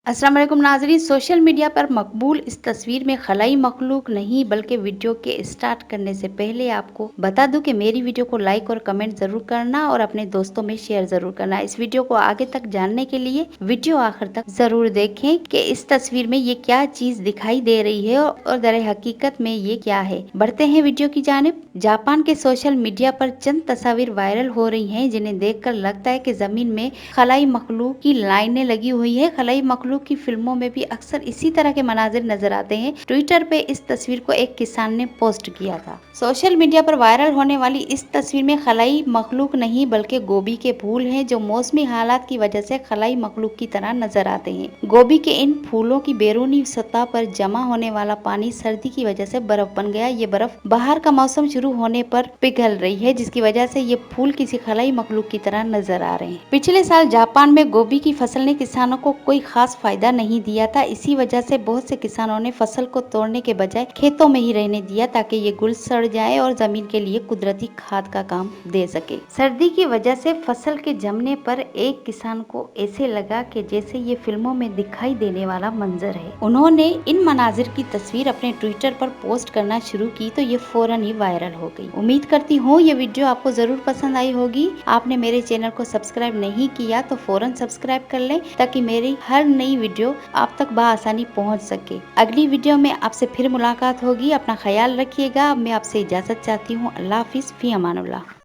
अस्सलाम वालेकुम नाज़रीन। सोशल मीडिया पर मकबूल इस तस्वीर में खलाई मखलूक नहीं बल्कि वीडियो के स्टार्ट करने से पहले आपको बता दूं कि मेरी वीडियो को लाइक और कमेंट जरूर करना और अपने दोस्तों में शेयर जरूर करना। इस वीडियो को आगे तक जानने के लिए वीडियो आखिर तक जरूर देखें कि इस तस्वीर में ये क्या चीज दिखाई दे रही है और दर हकीकत में ये क्या है। बढ़ते हैं वीडियो की जानिब। जापान के सोशल मीडिया पर चंद तस्वीर वायरल हो रही हैं जिन्हें देखकर लगता है कि जमीन में खलाई मखलूक की लाइनें लगी हुई है। खलाई मखलूक की फिल्मों में भी अक्सर इसी तरह के मनाजिर नजर आते हैं। ट्विटर पे इस तस्वीर को एक किसान ने पोस्ट किया था। सोशल मीडिया पर वायरल होने वाली इस तस्वीर में खलाई मखलूक नहीं बल्कि गोभी के फूल हैं जो मौसमी हालात की वजह से खलाई मखलूक की तरह नजर आते हैं। गोभी के इन फूलों की बैरूनी सतह पर जमा होने वाला पानी सर्दी की वजह से बर्फ बन गया। ये बर्फ बाहर का मौसम शुरू होने पर पिघल रही है जिसकी वजह से ये फूल किसी खलाई मखलूक की तरह नजर आ रहे हैं। पिछले साल जापान में गोभी की फसल ने किसानों को कोई खास फायदा नहीं दिया था। इसी वजह से बहुत से किसानों ने फसल को तोड़ने के बजाय खेतों में ही रहने दिया ताकि ये गुल सड़ जाए और जमीन के लिए कुदरती खाद का काम दे सके। सर्दी की वजह से फसल के जमने पर एक किसान को ऐसे लगा कि जैसे ये फिल्मों में दिखाई देने वाला मंजर है। उन्होंने इन मनाजिर की तस्वीर अपने ट्विटर पर पोस्ट करना शुरू की तो ये फौरन ही वायरल हो गई। उम्मीद करती हूँ ये वीडियो आपको जरूर पसंद आई होगी। आपने मेरे चैनल को सब्सक्राइब नहीं किया तो फौरन सब्सक्राइब कर लें ताकि मेरी हर नई वीडियो आप तक बआसानी पहुंच सके। अगली वीडियो में आपसे फिर मुलाकात होगी। अपना ख्याल रखिएगा। अब मैं आपसे इजाजत चाहती हूँ। अल्लाह हाफिज, फी अमानुल्लाह।